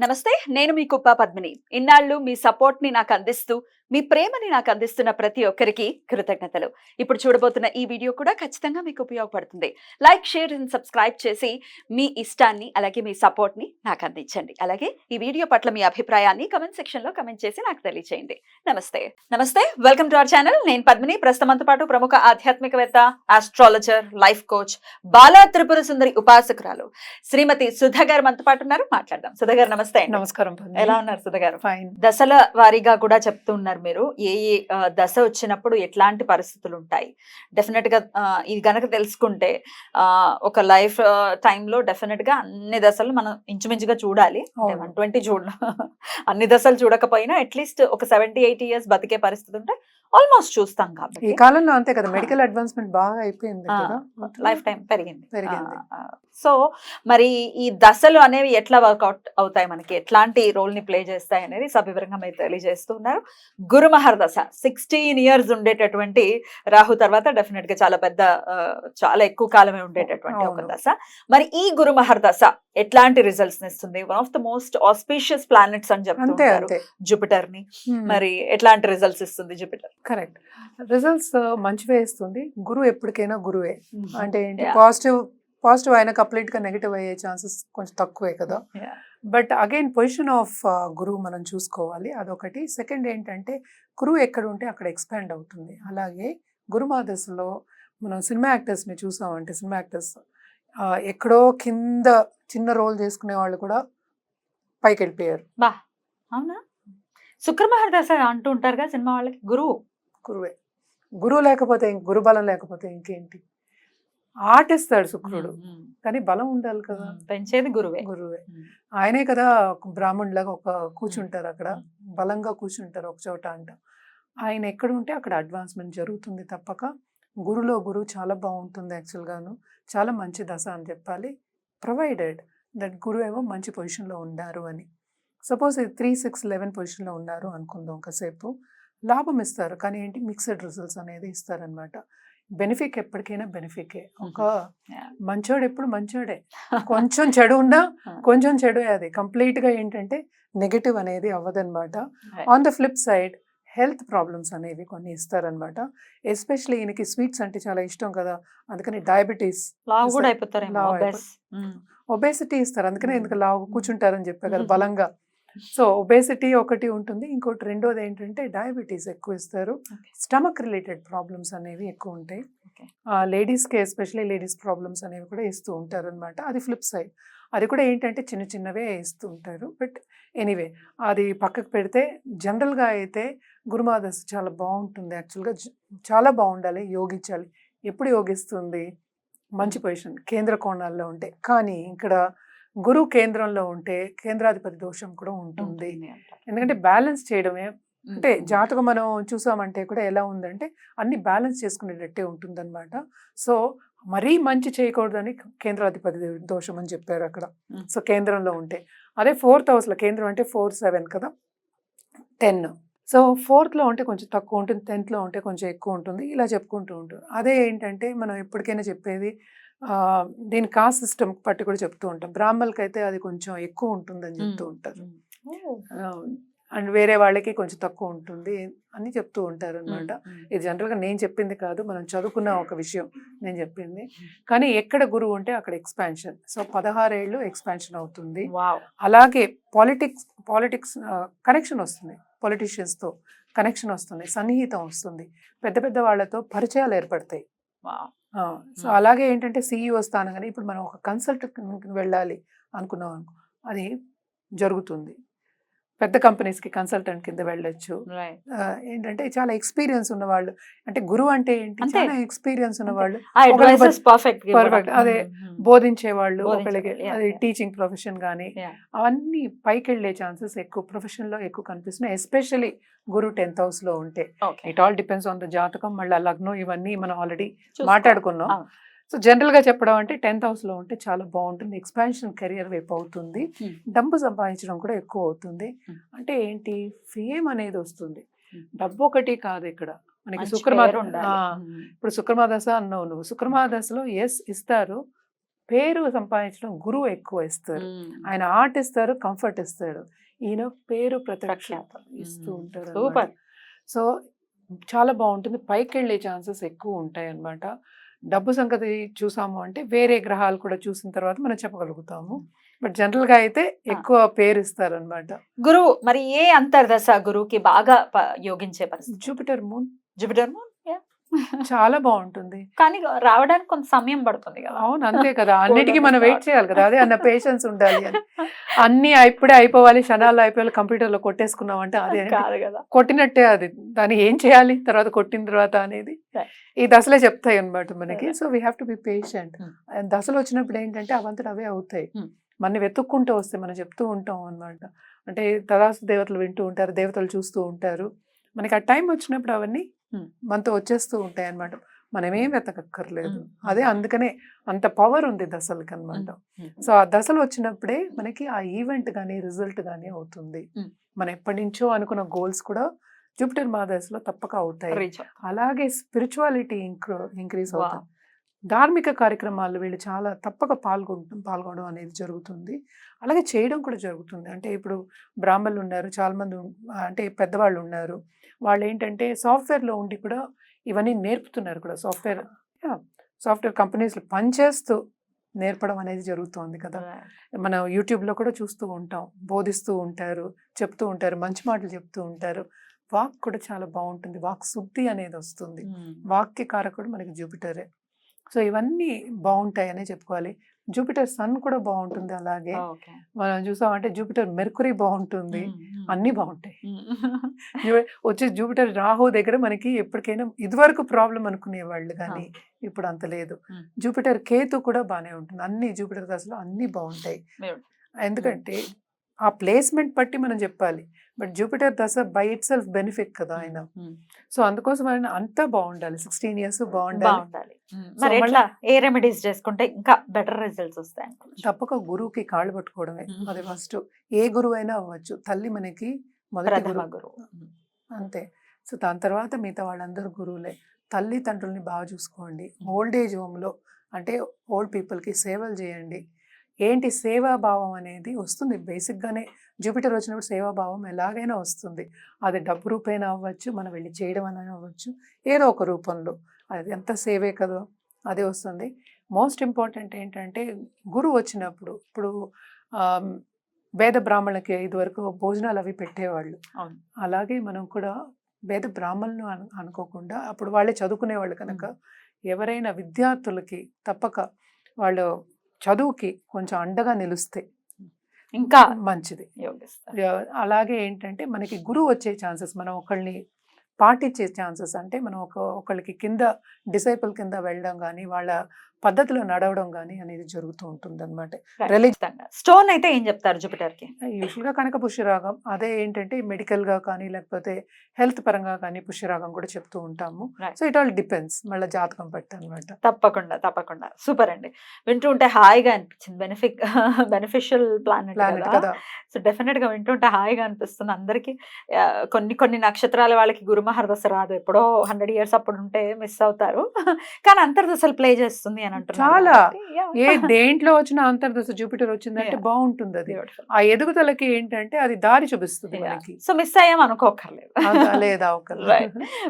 నమస్తే, నేను మీ కుప్ప పద్మిని. ఇన్నాళ్ళు మీ సపోర్ట్‌ని నాకందిస్తూ, మీ ప్రేమని నాకందిస్తున్న ప్రతి ఒక్కరికి కృతజ్ఞతలు. ఇప్పుడు చూడబోతున్న ఈ వీడియో కూడా ఖచ్చితంగా మీకు ఉపయోగపడుతుంది. లైక్, షేర్ అండ్ సబ్స్క్రైబ్ చేసి మీ ఇష్టాన్ని అలాగే మీ సపోర్ట్‌ని నాకందించండి. అలాగే ఈ వీడియో పట్ల మీ అభిప్రాయాన్ని కామెంట్ సెక్షన్‌లో కామెంట్ చేసి నాకు తెలియజేయండి. నమస్తే. నమస్తే. Welcome to our channel. నేను పద్మిని. ప్రస్తుతం మనతో పాటు ప్రముఖ ఆధ్యాత్మికవేత్త, astrologer, life coach, Bala Tripura Sundari ఉపాసకురాలు శ్రీమతి సుధ గారు మనతో పాటు ఉన్నారు. మాట్లాడదాం. సుధ గారు నమస్తే అండి. నమస్కారం. ఎలా ఉన్నారు సుధ గారు? ఫైన్. దశల వారీగా కూడా చెప్తూ ఉన్నారు మీరు. ఏ ఏ దశ వచ్చినప్పుడు ఎట్లాంటి పరిస్థితులు ఉంటాయి. డెఫినెట్ గా ఇది గనక తెలుసుకుంటే ఒక లైఫ్ టైంలో డెఫినెట్ గా అన్ని దశలు మనం ఇంచుమించుగా చూడాలి. 120 చూడ అన్ని దశలు చూడకపోయినా అట్లీస్ట్ ఒక 70-80 ఇయర్స్ బతికే పరిస్థితి ఉంటే ఆల్మోస్ట్ చూస్తాం కాబట్టి. ఈ కాలంలో అంతే కదా, మెడికల్ అడ్వాన్స్మెంట్ బాగా అయిపోయింది కదా, లైఫ్ టైం పెరిగింది. సో మరి ఈ దశలు అనేవి ఎట్లా వర్కౌట్ అవుతాయి, మనకి ఎట్లాంటి రోల్ ని ప్లే చేస్తాయి అనేది సవివరంగా మీరు తెలియజేస్తూ ఉన్నారు. గురుమహర్ దశ 16 ఇయర్స్ ఉండేటటువంటి రాహు తర్వాత డెఫినెట్ గా చాలా పెద్ద చాలా ఎక్కువ కాలమే ఉండేటటువంటి ఒక దశ. మరి ఈ గురుమహర్ దశ ఎట్లాంటి రిజల్ట్స్ ఇస్తుంది? One of the most auspicious planets అని చెప్తుంటారు జూపిటర్ ని. మరి ఎట్లాంటి రిజల్ట్స్ ఇస్తుంది జూపిటర్? కరెక్ట్, రిజల్ట్స్ మంచివే ఇస్తుంది. గురువు ఎప్పటికైనా గురువే. అంటే ఏంటి, పాజిటివ్ అయినా కంప్లీట్ గా నెగిటివ్ అయ్యే ఛాన్సెస్ కొంచెం తక్కువే కదా. బట్ అగైన్ పొజిషన్ ఆఫ్ గురువు మనం చూసుకోవాలి, అదొకటి. సెకండ్ ఏంటంటే గురువు ఎక్కడ ఉంటే అక్కడ ఎక్స్పాండ్ అవుతుంది. అలాగే గురుమాదశలో మనం సినిమా యాక్టర్స్ ని చూసామంటే, సినిమా యాక్టర్స్ ఎక్కడో కింద చిన్న రోల్ చేసుకునే వాళ్ళు కూడా పైకి వెళ్ళిపోయారు. బా, అవునా? శుక్రమహర్ దశ అంటూ ఉంటారు కదా సినిమా వాళ్ళకి. గురువే. గురువు లేకపోతే గురుబలం లేకపోతే ఇంకేంటి? ఆటిస్తాడు శుక్రుడు, కానీ బలం ఉండాలి కదా. పెంచేది గురువే. ఆయనే కదా బ్రాహ్మణులాగా ఒక కూర్చుంటారు అక్కడ, బలంగా కూర్చుంటారు ఒక చోట అంట. ఆయన ఎక్కడ ఉంటే అక్కడ అడ్వాన్స్మెంట్ జరుగుతుంది తప్పక. గురువు చాలా బాగుంటుంది. యాక్చువల్గాను చాలా మంచి దశ అని చెప్పాలి, ప్రొవైడెడ్ దట్ గురువు ఏమో మంచి పొజిషన్లో ఉన్నారు అని. సపోజ్ 3, 6, 11 పొజిషన్లో ఉన్నారు అనుకుందాం, ఒకసేపు లాభం ఇస్తారు, కానీ ఏంటి మిక్స్డ్ రిజల్ట్స్ అనేది ఇస్తారనమాట. బెనిఫిట్ ఎప్పటికైనా బెనిఫికే. ఒక మంచోడు ఎప్పుడు మంచోడే, కొంచెం చెడు ఉన్నా కొంచెం చెడు, అది కంప్లీట్గా ఏంటంటే నెగటివ్ అనేది అవ్వదన్నమాట. On the flip side health problems అనేవి కొన్ని ఇస్తారనమాట. ఎస్పెషలీ ఈయనకి స్వీట్స్ అంటే చాలా ఇష్టం కదా, అందుకని డయాబెటీస్, ఒబేసిటీ ఇస్తారు. అందుకనే ఎందుకు లావు కూర్చుంటారని చెప్పారు కదా బలంగా. సో ఒబేసిటీ ఒకటి ఉంటుంది. ఇంకోటి రెండోది ఏంటంటే డయాబెటీస్ ఎక్కువ ఇస్తారు. స్టమక్ రిలేటెడ్ ప్రాబ్లమ్స్ అనేవి ఎక్కువ ఉంటాయి. లేడీస్కి ఎస్పెషలీ లేడీస్ ప్రాబ్లమ్స్ అనేవి కూడా ఇస్తూ ఉంటారు అనమాట. అది ఫ్లిప్ సైడ్. అది కూడా ఏంటంటే చిన్న చిన్నవే ఇస్తూ ఉంటారు. బట్ ఎనీవే అది పక్కకు పెడితే జనరల్గా అయితే గురుమాదశ చాలా బాగుంటుంది. యాక్చువల్గా చాలా బాగుండాలి, యోగించాలి. ఎప్పుడు యోగిస్తుంది? మంచి పొజిషన్ కేంద్ర కోణాల్లో ఉంటే. కానీ ఇక్కడ గురువు కేంద్రంలో ఉంటే కేంద్రాధిపతి దోషం కూడా ఉంటుంది. ఎందుకంటే బ్యాలెన్స్ చేయడమే, అంటే జాతకం మనం చూసామంటే కూడా ఎలా ఉందంటే అన్ని బ్యాలెన్స్ చేసుకునేటట్టే ఉంటుందన్నమాట. సో మరీ మంచి చేయకూడదని కేంద్రాధిపతి దోషం అని చెప్పారు అక్కడ. సో కేంద్రంలో ఉంటే అదే 4th హౌస్లో, కేంద్రం అంటే 4, 7 కదా, 10. సో 4thలో ఉంటే కొంచెం తక్కువ ఉంటుంది, 10thలో ఉంటే కొంచెం ఎక్కువ ఉంటుంది, ఇలా చెప్పుకుంటూ ఉంటారు. అదే ఏంటంటే మనం ఎప్పటికైనా చెప్పేది దీని కాస్ట్ సిస్టమ్ పట్టి కూడా చెప్తూ ఉంటాం. బ్రాహ్మణులకి అయితే అది కొంచెం ఎక్కువ ఉంటుందని చెప్తూ ఉంటారు, అండ్ వేరే వాళ్ళకి కొంచెం తక్కువ ఉంటుంది అని చెప్తూ ఉంటారు అనమాట. ఇది జనరల్గా నేను చెప్పింది కాదు, మనం చదువుకున్న ఒక విషయం నేను చెప్పింది. కానీ ఎక్కడ గురువు ఉంటే అక్కడ ఎక్స్పాన్షన్. సో 16 ఏళ్ళు ఎక్స్పాన్షన్ అవుతుంది. అలాగే పాలిటిక్స్ కనెక్షన్ వస్తుంది, పొలిటీషియన్స్తో కనెక్షన్ వస్తుంది, సన్నిహితం వస్తుంది, పెద్ద పెద్ద వాళ్ళతో పరిచయాలు ఏర్పడతాయి. సో అలాగే ఏంటంటే CEO స్థానం, కానీ ఇప్పుడు మనం ఒక కన్సల్టెంట్ వెళ్ళాలి అనుకున్నాం అనుకో, అది జరుగుతుంది. పెద్ద కంపెనీస్కి కన్సల్టెంట్ కింద వెళ్ళొచ్చు. ఏంటంటే చాలా ఎక్స్పీరియన్స్ ఉన్నవాళ్ళు, అంటే గురువు అంటే ఏంటి, చాలా ఎక్స్పీరియన్స్ ఉన్నవాళ్ళు, పర్ఫెక్ట్ అదే బోధించే వాళ్ళు, ఒకళ్ళకి అది టీచింగ్ ప్రొఫెషన్ కానీ అవన్నీ పైకి వెళ్ళే ఛాన్సెస్ ఎక్కువ, ప్రొఫెషన్లో ఎక్కువ కనిపిస్తున్నాయి. ఎస్పెషలీ గురు 10th హౌస్లో ఉంటే. It all depends on the జాతకం, మళ్ళీ లగ్నం, ఇవన్నీ మనం ఆల్రెడీ మాట్లాడుకున్నాం. సో జనరల్గా చెప్పడం అంటే 10th హౌస్లో ఉంటే చాలా బాగుంటుంది, ఎక్స్పాన్షన్ కెరియర్ వైపు అవుతుంది, డబ్బు సంపాదించడం కూడా ఎక్కువ అవుతుంది. అంటే ఏంటి, ఫేమ్ అనేది వస్తుంది. డబ్బు ఒకటి కాదు ఇక్కడ మనకి. ఇప్పుడు శుక్రమాదశ అన్నావు నువ్వు, శుక్రమాదశలో ఎస్ ఇస్తారు, పేరు సంపాదించడం గురువు ఎక్కువ ఇస్తారు. ఆయన ఆర్ట్ ఇస్తారు, కంఫర్ట్ ఇస్తాడు. ఈయన పేరు ప్రఖ్యాత ఇస్తూ ఉంటారు. సూపర్. సో చాలా బాగుంటుంది. పైకి వెళ్ళే ఛాన్సెస్ ఎక్కువ ఉంటాయి అన్నమాట. డబ్బు సంగతి చూసాము అంటే వేరే గ్రహాలు కూడా చూసిన తర్వాత మనం చెప్పగలుగుతాము. బట్ జనరల్ గా అయితే ఎక్కువ పేరు ఇస్తారు అనమాట. గురువు మరి ఏ అంతర్దశ గురువుకి బాగా యోగించే పరిస్థితి? జూపిటర్ మూన్ జూపిటర్ మూన్ చాలా బాగుంటుంది. కానీ రావడానికి కొంత సమయం పడుతుంది కదా. అవును, అంతే కదా. అన్నిటికీ మనం వెయిట్ చేయాలి కదా. అదే అన్న పేషెన్స్ ఉండాలి అని. అన్ని ఇప్పుడే అయిపోవాలి, క్షణాల్లో అయిపోవాలి, కంప్యూటర్ లో కొట్టేసుకున్నాం అంటే అదే కాదు కదా. కొట్టినట్టే. అది దాన్ని ఏం చేయాలి తర్వాత, కొట్టిన తర్వాత అనేది ఈ దశలే చెప్తాయి అన్నమాట మనకి. So we have to be patient. దశలు వచ్చినప్పుడు ఏంటంటే అవంతట అవే అవుతాయి. మన వెతుక్కుంటూ వస్తే మనం చెప్తూ ఉంటాం అన్నమాట. అంటే తదాస్తు దేవతలు వింటూ ఉంటారు, దేవతలు చూస్తూ ఉంటారు. మనకి ఆ టైం వచ్చినప్పుడు అవన్నీ మనతో వచ్చేస్తూ ఉంటాయి అన్నమాట. మనమేం వెతకక్కర్లేదు. అదే అందుకనే అంత పవర్ ఉంది దశలకి అన్నమాట. సో ఆ దశలు వచ్చినప్పుడే మనకి ఆ ఈవెంట్ కానీ రిజల్ట్ కానీ అవుతుంది. మనం ఎప్పటి నుంచో అనుకున్న గోల్స్ కూడా జూపిటర్ మా దశలో తప్పక అవుతాయి. అలాగే స్పిరిచువాలిటీ ఇంక్రీజ్ అవుతుంది. ధార్మిక కార్యక్రమాలు వీళ్ళు చాలా తప్పక పాల్గొనడం అనేది జరుగుతుంది. అలాగే చేయడం కూడా జరుగుతుంది. అంటే ఇప్పుడు బ్రాహ్మణులు ఉన్నారు, చాలా మంది అంటే పెద్దవాళ్ళు ఉన్నారు. వాళ్ళు ఏంటంటే సాఫ్ట్వేర్లో ఉండి కూడా ఇవన్నీ నేర్పుతున్నారు కూడా. సాఫ్ట్వేర్ కంపెనీస్లో పనిచేస్తూ నేర్పడం అనేది జరుగుతుంది కదా. మనం యూట్యూబ్లో కూడా చూస్తూ ఉంటాం. బోధిస్తూ ఉంటారు, చెప్తూ ఉంటారు, మంచి మాటలు చెప్తూ ఉంటారు. వాక్ కూడా చాలా బాగుంటుంది. వాక్ శుద్ధి అనేది వస్తుంది. వాక్య కారకుడు మనకి జూపిటరే. సో ఇవన్నీ బాగుంటాయనే చెప్పుకోవాలి. జూపిటర్ సన్ కూడా బాగుంటుంది. అలాగే మనం చూసామంటే జూపిటర్ మెర్కురీ బాగుంటుంది. అన్నీ బాగుంటాయి. వచ్చే జూపిటర్ రాహు దగ్గర మనకి ఎప్పటికైనా ఇదివరకు ప్రాబ్లం అనుకునేవాళ్ళు, కానీ ఇప్పుడు అంత లేదు. జూపిటర్ కేతు కూడా బాగానే ఉంటుంది. అన్ని జూపిటర్ దశలో అన్ని బాగుంటాయి. ఎందుకంటే ఆ ప్లేస్మెంట్ బట్టి మనం చెప్పాలి. బట్ జూపిటర్ దశ బై ఇట్ సెల్ఫ్ బెనిఫిట్ కదా ఆయన. సో అందుకోసం ఆయన అంతా బాగుండాలి. 16 years బాగుండాలి. మరి ఎట్లా ఏ రెమెడీస్ చేసుకుంటే ఇంకా బెటర్ రిజల్ట్స్ వస్తాయి? తప్పక గురువుకి కాళ్ళు పట్టుకోవడమే. అది ఫస్ట్. ఏ గురువు అయినా అవ్వచ్చు. తల్లి మనకి మొదటి గురువు, అంతే. సో దాని తర్వాత మిగతా వాళ్ళందరూ గురువులే. తల్లిదండ్రుల్ని బాగా చూసుకోండి. ఓల్డ్ ఏజ్ హోమ్లో అంటే ఓల్డ్ పీపుల్కి సేవలు చేయండి. ఏంటి సేవాభావం అనేది వస్తుంది బేసిక్గానే. జూపిటర్ వచ్చినప్పుడు సేవాభావం ఎలాగైనా వస్తుంది. అది డబ్బు రూపేణ అవ్వచ్చు, మనం వెళ్ళి చేయడం అనేది అవ్వచ్చు, ఏదో ఒక రూపంలో. అది ఎంత సేవే కదా, అదే వస్తుంది. మోస్ట్ ఇంపార్టెంట్ ఏంటంటే గురువు వచ్చినప్పుడు, ఇప్పుడు వేద బ్రాహ్మణులకి ఇదివరకు భోజనాలు అవి పెట్టేవాళ్ళు. అలాగే మనం కూడా వేద బ్రాహ్మణులను అనుకోకుండా అప్పుడు వాళ్ళే చదువుకునేవాళ్ళు కనుక ఎవరైనా విద్యార్థులకి తప్పక వాళ్ళు చదువుకి కొంచెం అండగా నిలుస్తే ఇంకా మంచిది. అలాగే ఏంటంటే మనకి గురువు వచ్చే ఛాన్సెస్, మనం ఒకళ్ళని పాటించే ఛాన్సెస్, అంటే మనం ఒకళ్ళకి కింద డిసైపుల్ కింద వెళ్ళడం కానీ వాళ్ళ పద్ధతిలో నడవడం కానీ అనేది జరుగుతూ ఉంటుంది అనమాట. స్టోన్ అయితే ఏం చెప్తారు జూపిటర్ కి? యూజువల్ గా కనక పుష్యరాగం. అదే ఏంటంటే మెడికల్ గా కానీ లేకపోతే హెల్త్ పరంగా కానీ పుష్యరాగం కూడా చెప్తూ ఉంటాము. సో ఇట్ ఆల్ డిపెండ్స్ మళ్ళీ జాతకం బట్టి అనమాట. తప్పకుండా సూపర్ అండి. వింటూ ఉంటే హాయిగా అనిపించింది. బెనిఫిషియల్ ప్లానెట్ కదా. సో డెఫినెట్ గా వింటుంటే హాయిగా అనిపిస్తుంది అందరికి. కొన్ని నక్షత్రాల వాళ్ళకి గురు మహర్దశ రాదు, ఎప్పుడో 100 years అప్పుడు ఉంటే మిస్ అవుతారు. కానీ అంతర్దశలు ప్లే చేస్తుంది అని అంటున్నారు. చాలా ఏ దేంట్లో వచ్చిన అంతర్దశ జూపిటర్ వచ్చిందంటే బాగుంటుంది. అది ఆ ఎదుగుదలకి ఏంటంటే అది దారి చూపిస్తుంది మనకి. సో మిస్ అయ్యాం అనుకోకర్లేదు. లేదా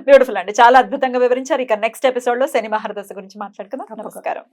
బ్యూటిఫుల్ అండి, చాలా అద్భుతంగా వివరించారు. ఇక నెక్స్ట్ ఎపిసోడ్ లో శని మహర్దశ గురించి మాట్లాడుకుందాం. నమస్కారం.